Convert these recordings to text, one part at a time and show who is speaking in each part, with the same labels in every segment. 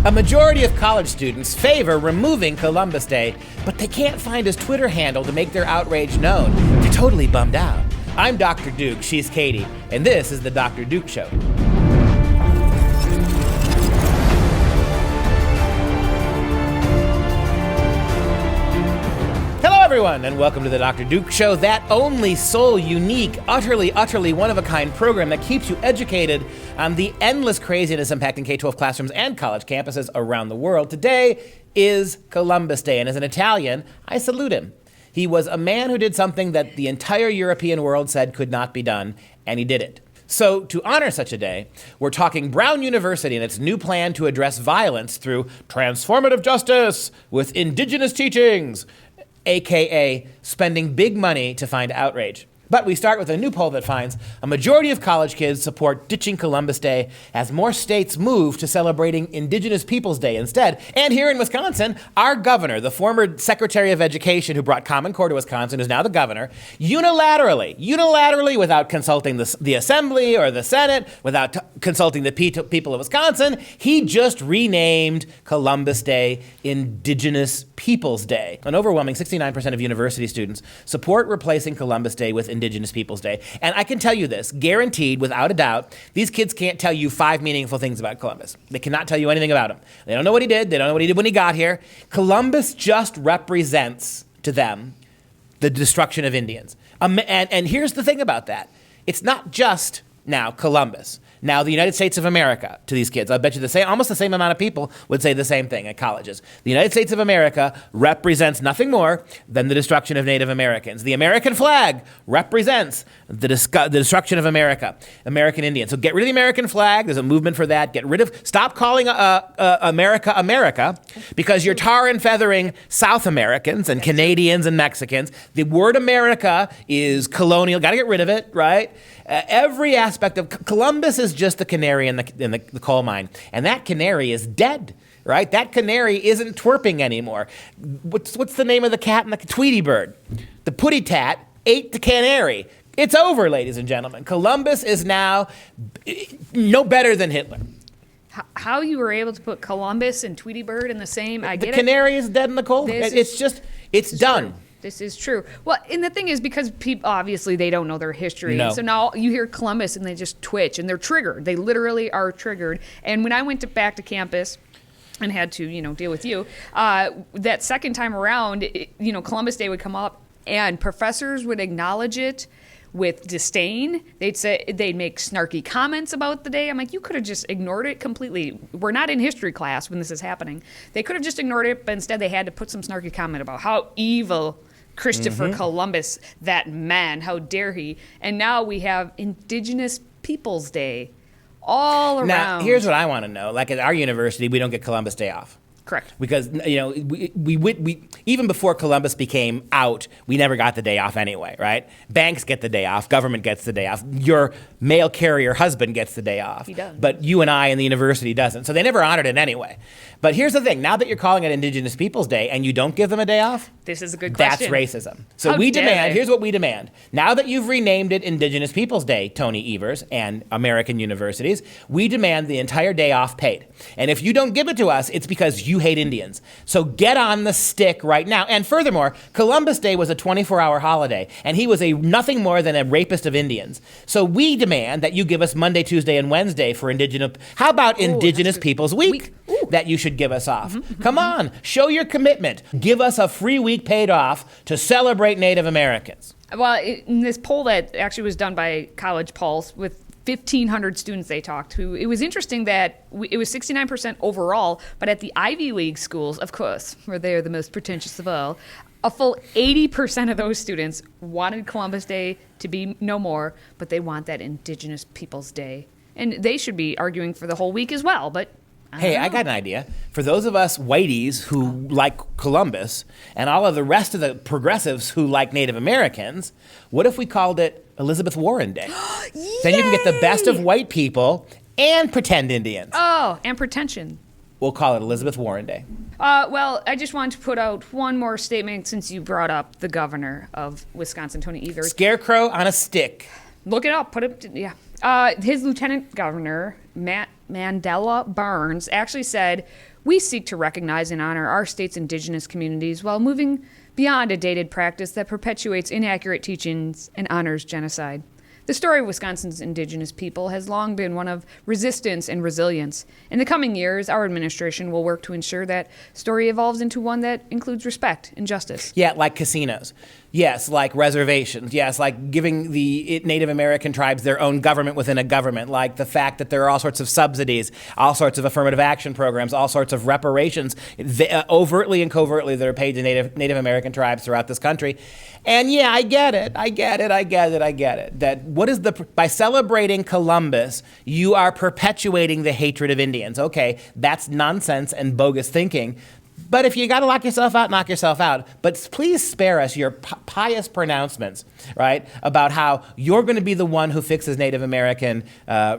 Speaker 1: A majority of college students favor removing Columbus Day, but they can't find his Twitter handle to make their outrage known. They're totally bummed out. I'm Dr. Duke, she's Katie, and this is the Dr. Duke Show. Everyone, and welcome to the Dr. Duke Show, that only soul unique, utterly one-of-a-kind program that keeps you educated on the endless craziness impacting K-12 classrooms and college campuses around the world. Today is Columbus Day, and as an Italian, I salute him. He was a man who did something that the entire European world said could not be done, and he did it. So, to honor such a day, we're talking Brown University and its new plan to address violence through transformative justice with indigenous teachings, aka spending big money to find outrage. But we start with a new poll that finds a majority of college kids support ditching Columbus Day as more states move to celebrating Indigenous Peoples Day instead. And here in Wisconsin, our governor, the former Secretary of Education who brought Common Core to Wisconsin, who's now the governor, unilaterally, without consulting the Assembly or the Senate, without consulting the people of Wisconsin, he just renamed Columbus Day Indigenous Peoples Day. An overwhelming 69% of university students support replacing Columbus Day with Indigenous Peoples Day. And I can tell you this, guaranteed, without a doubt, these kids can't tell you 5 meaningful things about Columbus. They cannot tell you anything about him. They don't know what he did. They don't know what he did when he got here. Columbus just represents, to them, the destruction of Indians. And here's the thing about that. It's not just now Columbus. Now, the United States of America to these kids. I bet you almost the same amount of people would say the same thing at colleges. The United States of America represents nothing more than the destruction of Native Americans. The American flag represents the destruction of American Indians. So get rid of the American flag. There's a movement for that. Stop calling America America, because you're tar and feathering South Americans and Canadians and Mexicans. The word America is colonial. Got to get rid of it, right? Every aspect of Columbus is just the canary in the coal mine, and that canary is dead, right? That canary isn't twerping anymore. What's the name of the cat and the Tweety bird? The putty tat ate the canary. It's over, ladies and gentlemen. Columbus is now no better than Hitler.
Speaker 2: How you were able to put Columbus and Tweety bird in the same? I get it.
Speaker 1: The canary is dead in the coal. It's done.
Speaker 2: True. This is true. Well, and the thing is, because people, obviously, they don't know their history.
Speaker 1: No.
Speaker 2: So now you hear Columbus and they just twitch and they're triggered. They literally are triggered. And when I went back to campus and had to, deal with you, that second time around, Columbus Day would come up and professors would acknowledge it with disdain. They'd make snarky comments about the day. I'm like, you could have just ignored it completely. We're not in history class when this is happening. They could have just ignored it, but instead they had to put some snarky comment about how evil Christopher Columbus, that man, how dare he. And now we have Indigenous Peoples Day all around.
Speaker 1: Now, here's what I want to know. Like at our university, we don't get Columbus Day off.
Speaker 2: Correct.
Speaker 1: Because, we even before Columbus became out, we never got the day off anyway, right? Banks get the day off. Government gets the day off. Your mail carrier husband gets the day off.
Speaker 2: He does.
Speaker 1: But you and I and the university doesn't. So they never honored it anyway. But here's the thing. Now that you're calling it Indigenous Peoples Day and you don't give them a day off,
Speaker 2: this is a good question.
Speaker 1: That's racism. So here's what we demand. Now that you've renamed it Indigenous Peoples Day, Tony Evers and American universities, we demand the entire day off paid. And if you don't give it to us, it's because you hate Indians. So get on the stick right now. And furthermore, Columbus Day was a 24-hour holiday, and he was nothing more than a rapist of Indians. So we demand that you give us Monday, Tuesday, and Wednesday for Indigenous. How about Indigenous Peoples Week? That you should give us off. Come on, show your commitment. Give us a free week paid off to celebrate Native Americans.
Speaker 2: Well, in this poll that actually was done by College Pulse with 1,500 students they talked to, it was interesting that it was 69% overall, but at the Ivy League schools, of course, where they are the most pretentious of all, a full 80% of those students wanted Columbus Day to be no more, but they want that Indigenous Peoples Day. And they should be arguing for the whole week as well, but
Speaker 1: I got an idea. For those of us whiteys who like Columbus and all of the rest of the progressives who like Native Americans, what if we called it Elizabeth Warren Day? Then you can get the best of white people and pretend Indians.
Speaker 2: Oh, and pretension.
Speaker 1: We'll call it Elizabeth Warren Day.
Speaker 2: Well, I just wanted to put out one more statement since you brought up the governor of Wisconsin, Tony Evers.
Speaker 1: Scarecrow on a stick.
Speaker 2: Look it up. Put it. Yeah. His lieutenant governor, Matt Mandela Barnes, actually said, "We seek to recognize and honor our state's indigenous communities while moving beyond a dated practice that perpetuates inaccurate teachings and honors genocide." The story of Wisconsin's indigenous people has long been one of resistance and resilience. In the coming years, our administration will work to ensure that story evolves into one that includes respect and justice.
Speaker 1: Yeah, like casinos. Yes, like reservations. Yes, like giving the Native American tribes their own government within a government. Like the fact that there are all sorts of subsidies, all sorts of affirmative action programs, all sorts of reparations, overtly and covertly, that are paid to Native American tribes throughout this country. And yeah, I get it. That by celebrating Columbus, you are perpetuating the hatred of Indians. Okay, that's nonsense and bogus thinking. But if you got to lock yourself out, knock yourself out. But please spare us your pious pronouncements, right, about how you're going to be the one who fixes Native American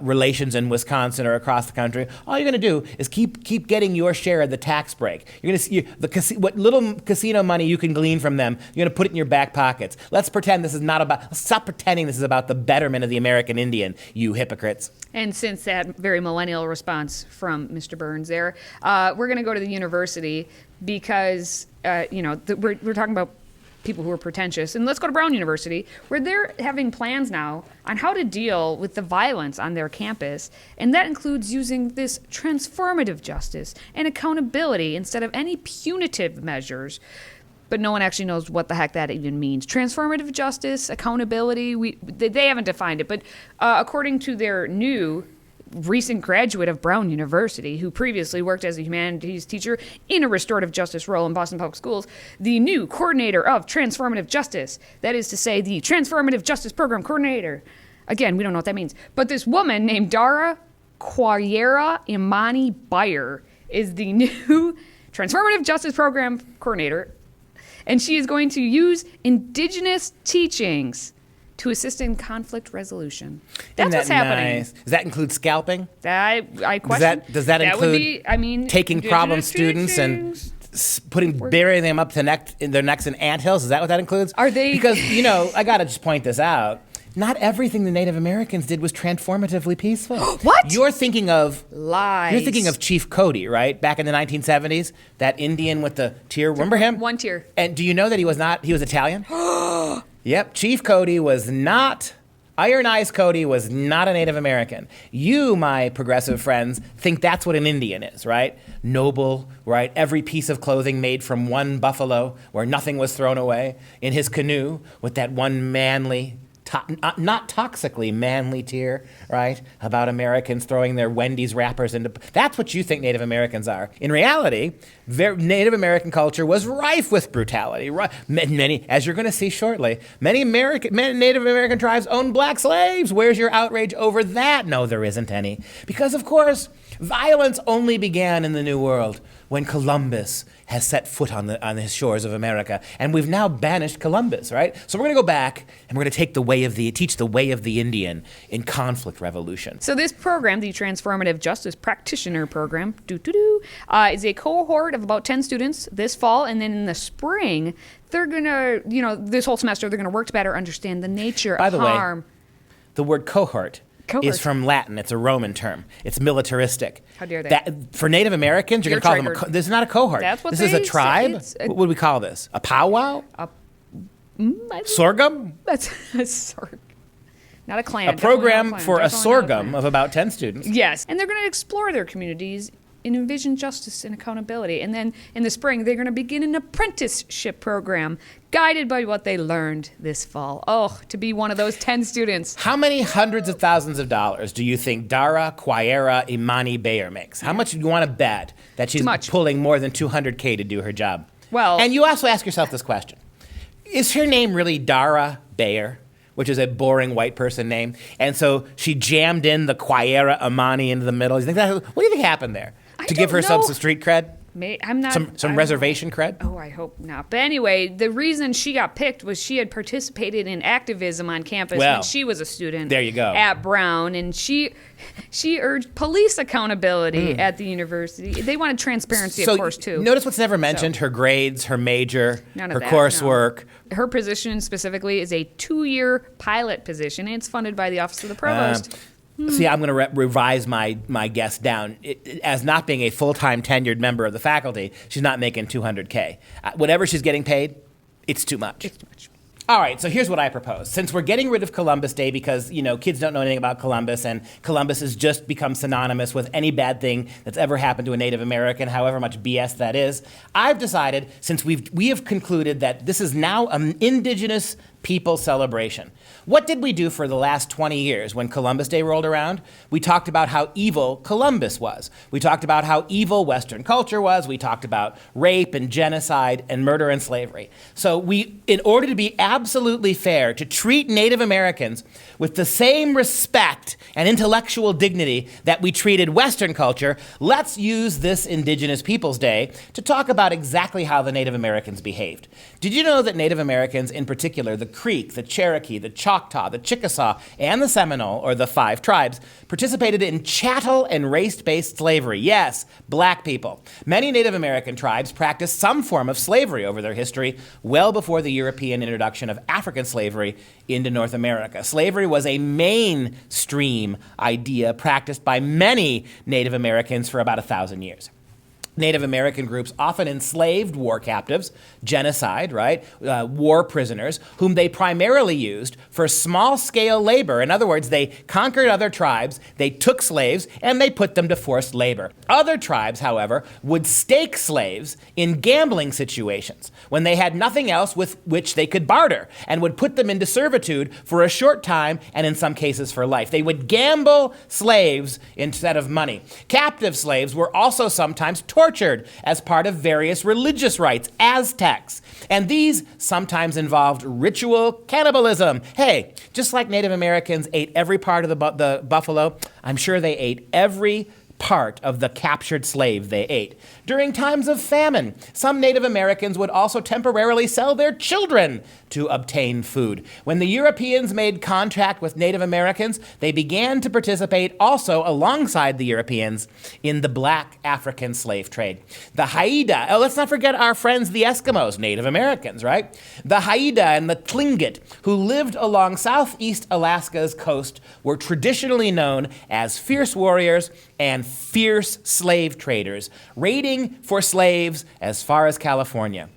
Speaker 1: relations in Wisconsin or across the country. All you're going to do is keep getting your share of the tax break. You're going to what little casino money you can glean from them, you're going to put it in your back pockets. Let's pretend this is not about. Let's stop pretending this is about the betterment of the American Indian, you hypocrites.
Speaker 2: And since that very millennial response from Mr. Burns there, we're going to go to the university because, we're talking about people who are pretentious. And let's go to Brown University, where they're having plans now on how to deal with the violence on their campus. And that includes using this transformative justice and accountability instead of any punitive measures. But no one actually knows what the heck that even means. Transformative justice, accountability, they haven't defined it. But according to their new recent graduate of Brown University, who previously worked as a humanities teacher in a restorative justice role in Boston Public Schools, the new coordinator of transformative justice, that is to say, the transformative justice program coordinator. Again, we don't know what that means. But this woman named Dara Quayera Imani Bayer is the new transformative justice program coordinator. And she is going to use indigenous teachings to assist in conflict resolution. That's what's happening.
Speaker 1: Nice. Does that include scalping?
Speaker 2: I question.
Speaker 1: Does that include taking problem students and burying them up to in their necks in anthills? Is that what that includes?
Speaker 2: Are they?
Speaker 1: Because, I got to just point this out. Not everything the Native Americans did was transformatively peaceful.
Speaker 2: What?
Speaker 1: You're thinking of
Speaker 2: lies.
Speaker 1: You're thinking of Chief Cody, right? Back in the 1970s, that Indian with the tear. Remember him?
Speaker 2: One tear.
Speaker 1: And do you know that he was Italian? Yep. Chief Cody was not. Iron Eyes Cody was not a Native American. You, my progressive friends, think that's what an Indian is, right? Noble, right? Every piece of clothing made from one buffalo, where nothing was thrown away, in his canoe with that one manly, not toxically manly tear, right? About Americans throwing their Wendy's wrappers into. That's what you think Native Americans are. In reality, Native American culture was rife with brutality. Many, as you're going to see shortly, many Native American tribes owned black slaves. Where's your outrage over that? No, there isn't any. Because, of course, violence only began in the New World when Columbus has set foot on his shores of America, and we've now banished Columbus, right? So we're going to go back and we're going to teach the way of the Indian in conflict revolution.
Speaker 2: So this program, the Transformative Justice Practitioner Program, is a cohort of about 10 students this fall, and then in the spring, they're going to, this whole semester, they're going to work to better understand the nature of harm.
Speaker 1: By the way, the word cohort is from Latin. It's a Roman term. It's militaristic.
Speaker 2: How dare they?
Speaker 1: For Native Americans, you're going to call them this is not a cohort. This is a tribe? What would we call this? A powwow? Sorghum?
Speaker 2: That's a sorghum. Not a clan.
Speaker 1: A program for a sorghum of about 10 students.
Speaker 2: Yes. And they're going to explore their communities and envision justice and accountability. And then in the spring, they're going to begin an apprenticeship program guided by what they learned this fall. Oh, to be one of those 10 students.
Speaker 1: How many hundreds of thousands of dollars do you think Dara Quayera Imani Bayer makes? How much do you want to bet that she's pulling more than $200K to do her job?
Speaker 2: Well,
Speaker 1: and you also ask yourself this question. Is her name really Dara Bayer, which is a boring white person name? And so she jammed in the Quayera Imani into the middle. What do you think happened there? To give her some street cred?
Speaker 2: I'm not.
Speaker 1: Some reservation cred?
Speaker 2: Oh, I hope not. But anyway, the reason she got picked was she had participated in activism on campus when she was a student.
Speaker 1: There you go.
Speaker 2: At Brown, and she urged police accountability at the university. They wanted transparency, of course, too.
Speaker 1: Notice what's never mentioned: her grades, her major, her coursework.
Speaker 2: No. Her position specifically is a 2-year pilot position, and it's funded by the Office of the Provost.
Speaker 1: See, I'm going to revise my guess down. As not being a full-time tenured member of the faculty, she's not making $200K. Whatever she's getting paid, it's too much.
Speaker 2: It's too much.
Speaker 1: All right, so here's what I propose. Since we're getting rid of Columbus Day because, kids don't know anything about Columbus, and Columbus has just become synonymous with any bad thing that's ever happened to a Native American, however much BS that is, I've decided, since we have concluded that this is now an indigenous people celebration. What did we do for the last 20 years when Columbus Day rolled around? We talked about how evil Columbus was. We talked about how evil Western culture was. We talked about rape and genocide and murder and slavery. So in order to be absolutely fair, to treat Native Americans with the same respect and intellectual dignity that we treated Western culture, let's use this Indigenous Peoples Day to talk about exactly how the Native Americans behaved. Did you know that Native Americans, in particular, the Creek, the Cherokee, the Choctaw, the Chickasaw, and the Seminole, or the 5 tribes, participated in chattel and race-based slavery? Yes, black people. Many Native American tribes practiced some form of slavery over their history well before the European introduction of African slavery into North America. Slavery was a mainstream idea practiced by many Native Americans for about 1,000 years. Native American groups often enslaved war captives, genocide, right? War prisoners, whom they primarily used for small-scale labor. In other words, they conquered other tribes, they took slaves, and they put them to forced labor. Other tribes, however, would stake slaves in gambling situations when they had nothing else with which they could barter, and would put them into servitude for a short time, and in some cases for life. They would gamble slaves instead of money. Captive slaves were also sometimes tortured as part of various religious rites, Aztecs. And these sometimes involved ritual cannibalism. Hey, just like Native Americans ate every part of the buffalo, I'm sure they ate every part of the captured slave they ate. During times of famine, some Native Americans would also temporarily sell their children to obtain food. When the Europeans made contact with Native Americans, they began to participate also alongside the Europeans in the black African slave trade. The Haida, let's not forget our friends the Eskimos, Native Americans, right? The Haida and the Tlingit, who lived along southeast Alaska's coast, were traditionally known as fierce warriors and fierce slave traders, raiding for slaves as far as California.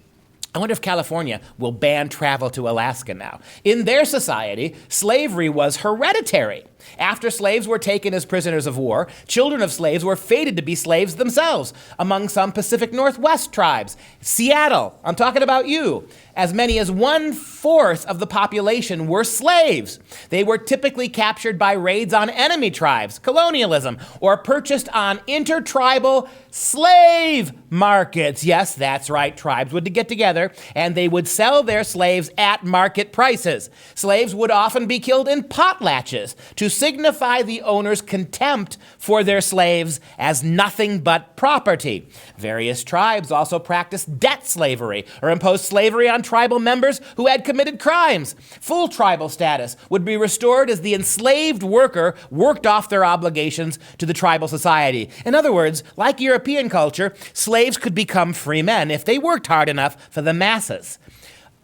Speaker 1: I wonder if California will ban travel to Alaska now. In their society, slavery was hereditary. After slaves were taken as prisoners of war, children of slaves were fated to be slaves themselves. Among some Pacific Northwest tribes, Seattle, I'm talking about you, as many as 1/4 of the population were slaves. They were typically captured by raids on enemy tribes, colonialism, or purchased on intertribal slave markets. Yes, that's right, tribes would get together and they would sell their slaves at market prices. Slaves would often be killed in potlatches to signify the owner's contempt for their slaves as nothing but property. Various tribes also practiced debt slavery or imposed slavery on tribal members who had committed crimes. Full tribal status would be restored as the enslaved worker worked off their obligations to the tribal society. In other words, like European culture, slaves could become free men if they worked hard enough for the masses.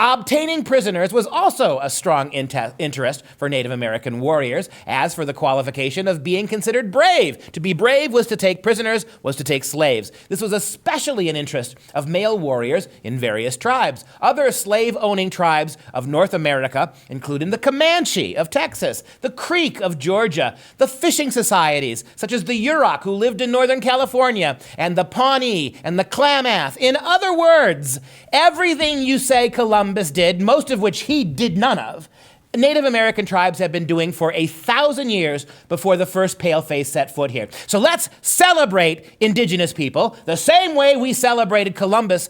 Speaker 1: Obtaining prisoners was also a strong interest for Native American warriors, as for the qualification of being considered brave. To be brave was to take prisoners, was to take slaves. This was especially an interest of male warriors in various tribes. Other slave-owning tribes of North America, including the Comanche of Texas, the Creek of Georgia, the fishing societies, such as the Yurok, who lived in Northern California, and the Pawnee and the Klamath. In other words, everything you say Columbus did, most of which he did none of, Native American tribes have been doing for 1,000 years before the first paleface set foot here. So let's celebrate indigenous people the same way we celebrated Columbus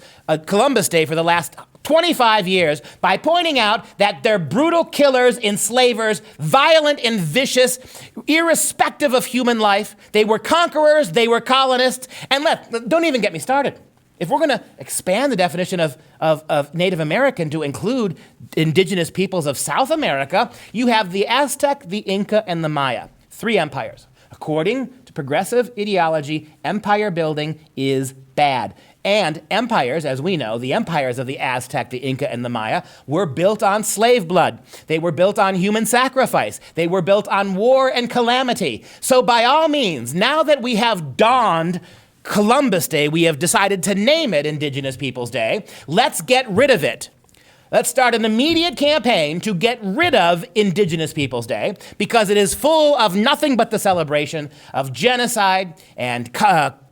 Speaker 1: Day for the last 25 years by pointing out that they're brutal killers, enslavers, violent and vicious, irrespective of human life. They were conquerors, they were colonists, and don't even get me started. If we're going to expand the definition of Native American to include indigenous peoples of South America, you have the Aztec, the Inca, and the Maya, 3 empires. According to progressive ideology, empire building is bad. And empires, as we know, the empires of the Aztec, the Inca, and the Maya, were built on slave blood. They were built on human sacrifice. They were built on war and calamity. So by all means, now that we have dawned Columbus Day, we have decided to name it Indigenous Peoples Day, let's get rid of it. Let's start an immediate campaign to get rid of Indigenous Peoples Day because it is full of nothing but the celebration of genocide and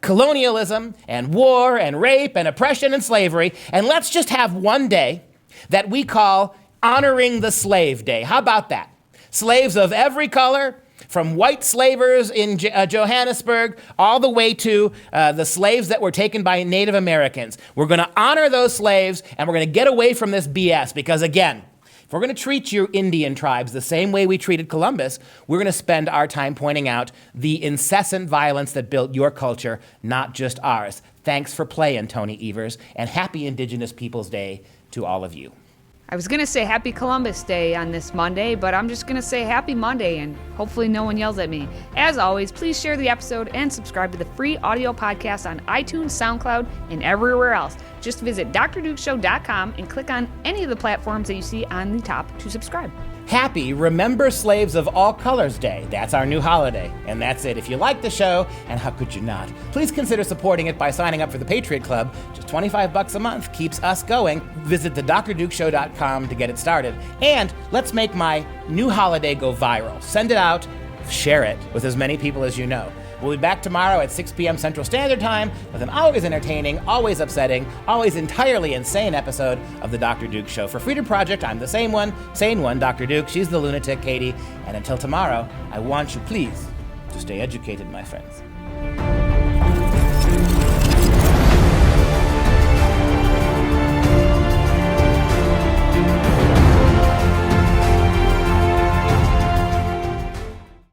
Speaker 1: colonialism and war and rape and oppression and slavery. And let's just have one day that we call Honoring the Slave Day. How about that? Slaves of every color, from white slavers in Johannesburg all the way to the slaves that were taken by Native Americans. We're going to honor those slaves, and we're going to get away from this BS because, again, if we're going to treat your Indian tribes the same way we treated Columbus, we're going to spend our time pointing out the incessant violence that built your culture, not just ours. Thanks for playing, Tony Evers, and happy Indigenous Peoples Day to all of you.
Speaker 2: I was going to say Happy Columbus Day on this Monday, but I'm just going to say Happy Monday, and hopefully no one yells at me. As always, please share the episode and subscribe to the free audio podcast on iTunes, SoundCloud, and everywhere else. Just visit drdukeshow.com and click on any of the platforms that you see on the top to subscribe.
Speaker 1: Happy Remember Slaves of All Colors Day. That's our new holiday. And that's it. If you like the show, and how could you not, please consider supporting it by signing up for the Patriot Club. Just $25 a month keeps us going. Visit thedrdukeshow.com to get it started. And let's make my new holiday go viral. Send it out, share it with as many people as you know. We'll be back tomorrow at 6 p.m. Central Standard Time with an always entertaining, always upsetting, always entirely insane episode of The Dr. Duke Show. For Freedom Project, I'm the sane one, Dr. Duke. She's the lunatic, Katie. And until tomorrow, I want you, please, to stay educated, my friends.